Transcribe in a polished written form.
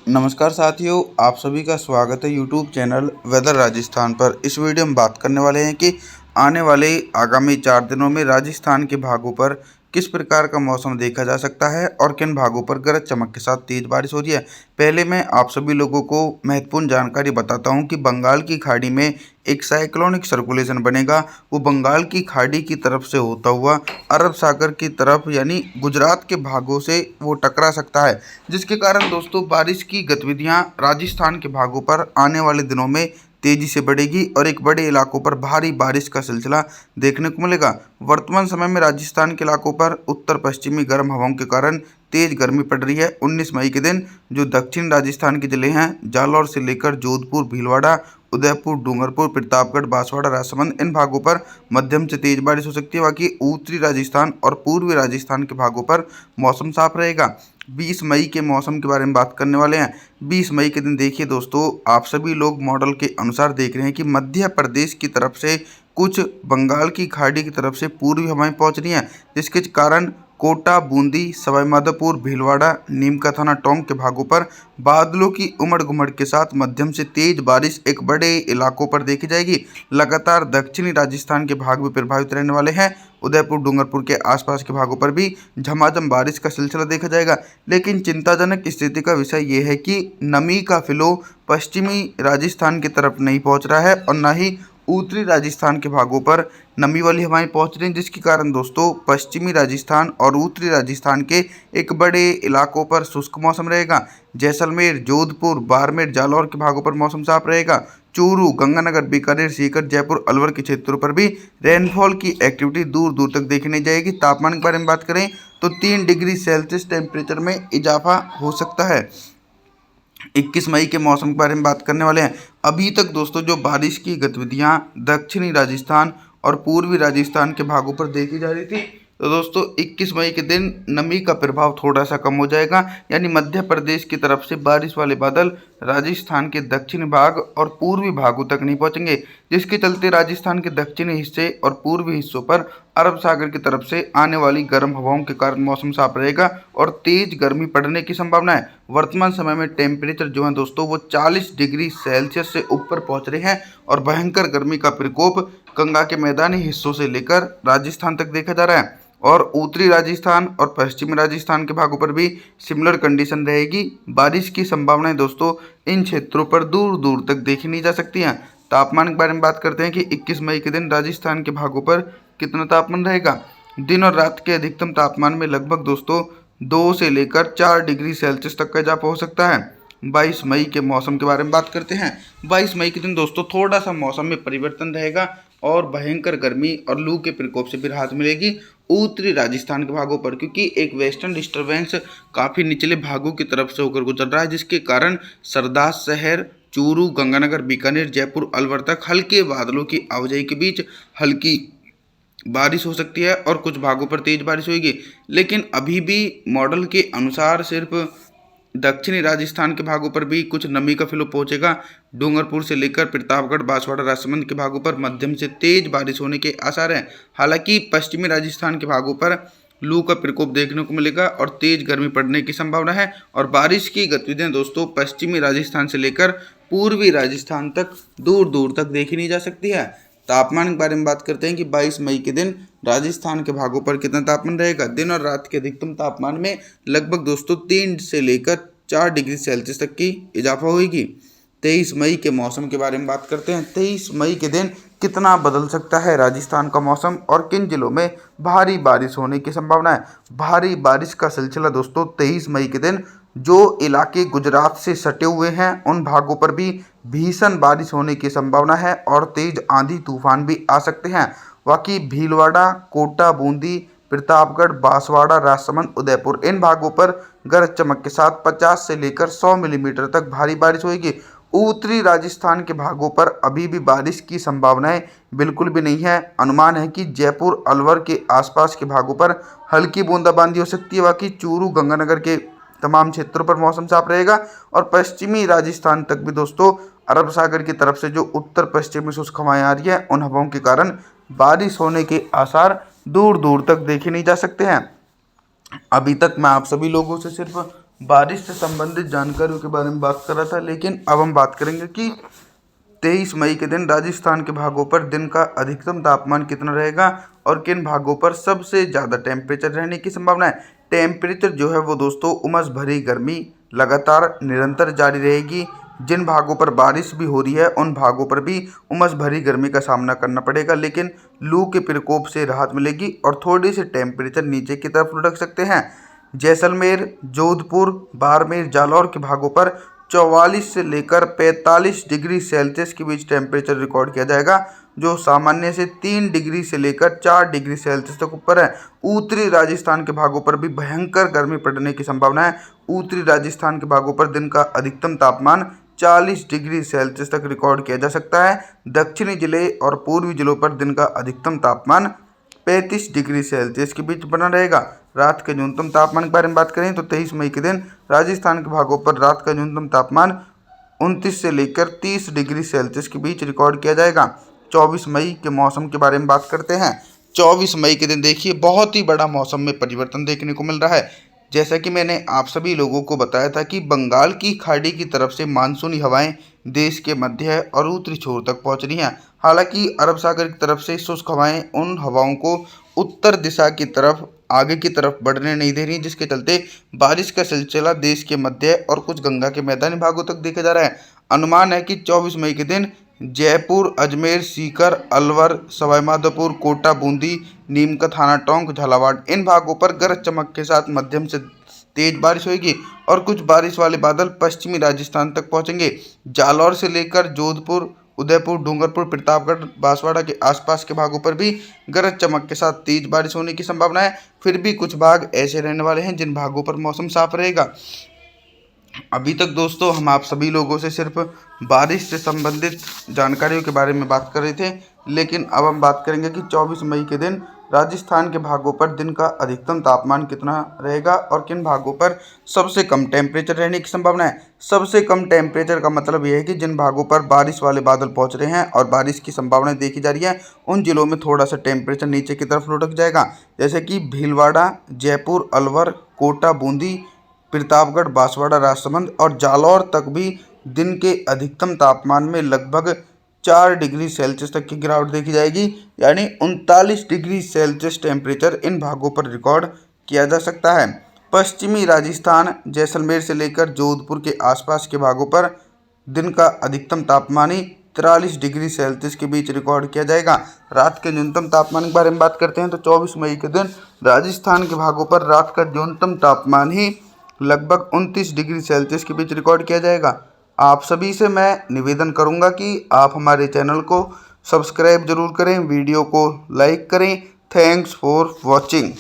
नमस्कार साथियों, आप सभी का स्वागत है यूट्यूब चैनल वेदर राजस्थान पर। इस वीडियो में बात करने वाले हैं कि आने वाले आगामी 4 दिनों में राजस्थान के भागों पर किस प्रकार का मौसम देखा जा सकता है और किन भागों पर गरज चमक के साथ तेज बारिश हो रही है। पहले मैं आप सभी लोगों को महत्वपूर्ण जानकारी बताता हूं कि बंगाल की खाड़ी में एक साइक्लोनिक सर्कुलेशन बनेगा। वो बंगाल की खाड़ी की तरफ से होता हुआ अरब सागर की तरफ यानी गुजरात के भागों से वो टकरा सकता है, जिसके कारण दोस्तों बारिश की गतिविधियां राजस्थान के भागों पर आने वाले दिनों में तेजी से बढ़ेगी और एक बड़े इलाकों पर भारी बारिश का सिलसिला देखने को मिलेगा। वर्तमान समय में राजस्थान के इलाकों पर उत्तर पश्चिमी गर्म हवाओं के कारण तेज गर्मी पड़ रही है। 19 मई के दिन जो दक्षिण राजस्थान के जिले हैं जालौर से लेकर जोधपुर, भीलवाड़ा, उदयपुर, डूंगरपुर, प्रतापगढ़, बांसवाड़ा, राजसमंद इन भागों पर मध्यम से तेज बारिश हो सकती है। बाकी उत्तरी राजस्थान और पूर्वी राजस्थान के भागों पर मौसम साफ रहेगा। 20 मई के मौसम के बारे में बात करने वाले हैं। 20 मई के दिन देखिए दोस्तों, आप सभी लोग मॉडल के अनुसार देख रहे हैं कि मध्य प्रदेश की तरफ से कुछ बंगाल की खाड़ी की तरफ से पूर्वी हवाएं पहुंच रही हैं, जिसके कारण कोटा, बूंदी, सवाईमाधोपुर, भीलवाड़ा, नीमका थाना, टोंक के भागों पर बादलों की उमड़ घुमड़ के साथ मध्यम से तेज बारिश एक बड़े इलाकों पर देखी जाएगी। लगातार दक्षिणी राजस्थान के भाग भी प्रभावित रहने वाले हैं। उदयपुर, डूंगरपुर के आसपास के भागों पर भी झमाझम बारिश का सिलसिला देखा जाएगा। लेकिन चिंताजनक स्थिति का विषय ये है कि नमी का फ्लो पश्चिमी राजस्थान की तरफ नहीं पहुंच रहा है और न ही उत्तरी राजस्थान के भागों पर नमी वाली हवाएं पहुंच रही हैं, जिसके कारण दोस्तों पश्चिमी राजस्थान और उत्तरी राजस्थान के एक बड़े इलाकों पर शुष्क मौसम रहेगा। जैसलमेर, जोधपुर, बाड़मेर, जालौर के भागों पर मौसम साफ रहेगा। चूरू, गंगानगर, बीकानेर, सीकर, जयपुर, अलवर के क्षेत्रों पर भी रेनफॉल की एक्टिविटी दूर दूर तक देखने जाएगी। तापमान के बारे में बात करें तो 3 डिग्री सेल्सियस टेम्परेचर में इजाफा हो सकता है। 21 मई के मौसम के बारे में बात करने वाले हैं। अभी तक दोस्तों जो बारिश की गतिविधियां दक्षिणी राजस्थान और पूर्वी राजस्थान के भागों पर देखी जा रही थी, तो दोस्तों 21 मई के दिन नमी का प्रभाव थोड़ा सा कम हो जाएगा, यानी मध्य प्रदेश की तरफ से बारिश वाले बादल राजस्थान के दक्षिणी भाग और पूर्वी भागों तक नहीं पहुंचेंगे, जिसके चलते राजस्थान के दक्षिणी हिस्से और पूर्वी हिस्सों पर अरब सागर की तरफ से आने वाली गर्म हवाओं के कारण मौसम साफ रहेगा और तेज गर्मी पड़ने की संभावना है। वर्तमान समय में टेम्परेचर जो है दोस्तों वो 40 डिग्री सेल्सियस से ऊपर पहुंच रहे हैं और भयंकर गर्मी का प्रकोप गंगा के मैदानी हिस्सों से लेकर राजस्थान तक देखा जा रहा है और उत्तरी राजस्थान और पश्चिमी राजस्थान के भागों पर भी सिमिलर कंडीशन रहेगी। बारिश की संभावनाएं दोस्तों इन क्षेत्रों पर दूर दूर तक देखी नहीं जा सकती हैं। तापमान के बारे में बात करते हैं कि 21 मई के दिन राजस्थान के भागों पर कितना तापमान रहेगा। दिन और रात के अधिकतम तापमान में लगभग दोस्तों 2 से लेकर 4 डिग्री सेल्सियस तक का इजाफा हो सकता है। 22 मई के मौसम के बारे में बात करते हैं। 22 मई के दिन दोस्तों थोड़ा सा मौसम में परिवर्तन रहेगा और भयंकर गर्मी और लू के प्रकोप से भी राहत मिलेगी उत्तरी राजस्थान के भागों पर, क्योंकि एक वेस्टर्न डिस्टर्बेंस काफ़ी निचले भागों की तरफ से होकर गुजर रहा है, जिसके कारण सरदार शहर, चूरू, गंगानगर, बीकानेर, जयपुर, अलवर तक हल्के बादलों की आवाजाही के बीच हल्की बारिश हो सकती है और कुछ भागों पर तेज बारिश होगी। लेकिन अभी भी मॉडल के अनुसार सिर्फ दक्षिणी राजस्थान के भागों पर भी कुछ नमी का फ्लो पहुंचेगा। डूंगरपुर से लेकर प्रतापगढ़, बांसवाड़ा, राजसमंद के भागों पर मध्यम से तेज बारिश होने के आसार हैं। हालांकि पश्चिमी राजस्थान के भागों पर लू का प्रकोप देखने को मिलेगा और तेज गर्मी पड़ने की संभावना है और बारिश की गतिविधियां दोस्तों पश्चिमी राजस्थान से लेकर पूर्वी राजस्थान तक दूर दूर तक देखी नहीं जा सकती है। तापमान के बारे में बात करते हैं कि 22 मई के दिन राजस्थान के भागों पर कितना तापमान रहेगा। दिन और रात के अधिकतम तापमान में लगभग दोस्तों 3 से लेकर 4 डिग्री सेल्सियस तक की इजाफा होगी। 23 मई के मौसम के बारे में बात करते हैं। 23 मई के दिन कितना बदल सकता है राजस्थान का मौसम और किन जिलों में भारी बारिश होने की संभावना है। भारी बारिश का सिलसिला दोस्तों 23 मई के दिन जो इलाके गुजरात से सटे हुए हैं उन भागों पर भी भीषण बारिश होने की संभावना है और तेज आंधी तूफान भी आ सकते हैं। बाकी भीलवाड़ा, कोटा, बूंदी, प्रतापगढ़, बांसवाड़ा, राजसमंद, उदयपुर इन भागों पर गरज चमक के साथ 50 से लेकर 100 मिलीमीटर तक भारी बारिश होगी। उत्तरी राजस्थान के भागों पर अभी भी बारिश की संभावनाएं बिल्कुल भी नहीं है। अनुमान है कि जयपुर, अलवर के आसपास के भागों पर हल्की बूंदाबांदी हो सकती है। बाकी चूरू, गंगानगर के तमाम क्षेत्रों पर मौसम साफ रहेगा और पश्चिमी राजस्थान तक भी दोस्तों अरब सागर की तरफ से जो उत्तर पश्चिमी शुष्क हवाएं आ रही है उन हवाओं के कारण बारिश होने के आसार दूर दूर तक देखे नहीं जा सकते हैं। अभी तक मैं आप सभी लोगों से सिर्फ बारिश से संबंधित जानकारियों के बारे में बात कर रहा था, लेकिन अब हम बात करेंगे कि 23 मई के दिन राजस्थान के भागों पर दिन का अधिकतम तापमान कितना रहेगा और किन भागों पर सबसे ज़्यादा टेम्परेचर रहने की संभावना है। टेम्परेचर जो है वो दोस्तों उमस भरी गर्मी लगातार निरंतर जारी रहेगी। जिन भागों पर बारिश भी हो रही है उन भागों पर भी उमस भरी गर्मी का सामना करना पड़ेगा, लेकिन लू के प्रकोप से राहत मिलेगी और थोड़ी सी टेम्परेचर नीचे की तरफ लुढ़क सकते हैं। जैसलमेर, जोधपुर, बाड़मेर, जालौर के भागों पर 44 से लेकर 45 डिग्री सेल्सियस के बीच टेम्परेचर रिकॉर्ड किया जाएगा, जो सामान्य से 3 डिग्री से लेकर 4 डिग्री सेल्सियस तक ऊपर है। उत्तरी राजस्थान के भागों पर भी भयंकर गर्मी पड़ने की संभावना है। उत्तरी राजस्थान के भागों पर दिन का अधिकतम तापमान 40 डिग्री सेल्सियस तक रिकॉर्ड किया जा सकता है। दक्षिणी जिले और पूर्वी जिलों पर दिन का अधिकतम तापमान 35 डिग्री सेल्सियस के बीच बना रहेगा। रात के न्यूनतम तापमान के बारे में बात करें तो 23 मई के दिन राजस्थान के भागों पर रात का न्यूनतम तापमान 29 से लेकर 30 डिग्री सेल्सियस के बीच रिकॉर्ड किया जाएगा। 24 मई के मौसम के बारे में बात करते हैं। 24 मई के दिन देखिए बहुत ही बड़ा मौसम में परिवर्तन देखने को मिल रहा है। जैसा कि मैंने आप सभी लोगों को बताया था कि बंगाल की खाड़ी की तरफ से मानसूनी हवाएं देश के मध्य और उत्तरी छोर तक पहुंच रही हैं। हालांकि अरब सागर की तरफ से शुष्क हवाएं उन हवाओं को उत्तर दिशा की तरफ आगे की तरफ बढ़ने नहीं दे रही, जिसके चलते बारिश का सिलसिला देश के मध्य और कुछ गंगा के मैदानी भागों तक देखा जा रहा है। अनुमान है कि 24 मई के दिन जयपुर, अजमेर, सीकर, अलवर, सवाईमाधोपुर, कोटा, बूंदी, नीमका, थाना टोंक, झालावाड़ इन भागों पर गरज चमक के साथ मध्यम से तेज बारिश होगी और कुछ बारिश वाले बादल पश्चिमी राजस्थान तक पहुंचेंगे। जालौर से लेकर जोधपुर, उदयपुर, डूंगरपुर, प्रतापगढ़, बांसवाड़ा के आसपास के भागों पर भी गरज चमक के साथ तेज बारिश होने की संभावना है। फिर भी कुछ भाग ऐसे रहने वाले हैं जिन भागों पर मौसम साफ रहेगा। अभी तक दोस्तों हम आप सभी लोगों से सिर्फ बारिश से संबंधित जानकारियों के बारे में बात कर रहे थे, लेकिन अब हम बात करेंगे कि 24 मई के दिन राजस्थान के भागों पर दिन का अधिकतम तापमान कितना रहेगा और किन भागों पर सबसे कम टेम्परेचर रहने की संभावना है। सबसे कम टेम्परेचर का मतलब यह है कि जिन भागों पर बारिश वाले बादल पहुंच रहे हैं और बारिश की संभावना देखी जा रही है उन जिलों में थोड़ा सा टेम्परेचर नीचे की तरफ लुढ़क जाएगा, जैसे कि भीलवाड़ा, जयपुर, अलवर, कोटा, बूंदी, प्रतापगढ़, बांसवाड़ा, राजसमंद और जालौर तक भी दिन के अधिकतम तापमान में लगभग 4 डिग्री सेल्सियस तक की गिरावट देखी जाएगी, यानी 39 डिग्री सेल्सियस टेम्परेचर इन भागों पर रिकॉर्ड किया जा सकता है। पश्चिमी राजस्थान, जैसलमेर से लेकर जोधपुर के आसपास के भागों पर दिन का अधिकतम तापमान ही 43 डिग्री सेल्सियस के बीच रिकॉर्ड किया जाएगा। रात के न्यूनतम तापमान के बारे में बात करते हैं तो 24 मई के दिन राजस्थान के भागों पर रात का न्यूनतम तापमान ही लगभग 29 डिग्री सेल्सियस के बीच रिकॉर्ड किया जाएगा। आप सभी से मैं निवेदन करूंगा कि आप हमारे चैनल को सब्सक्राइब जरूर करें, वीडियो को लाइक करें। Thanks for watching.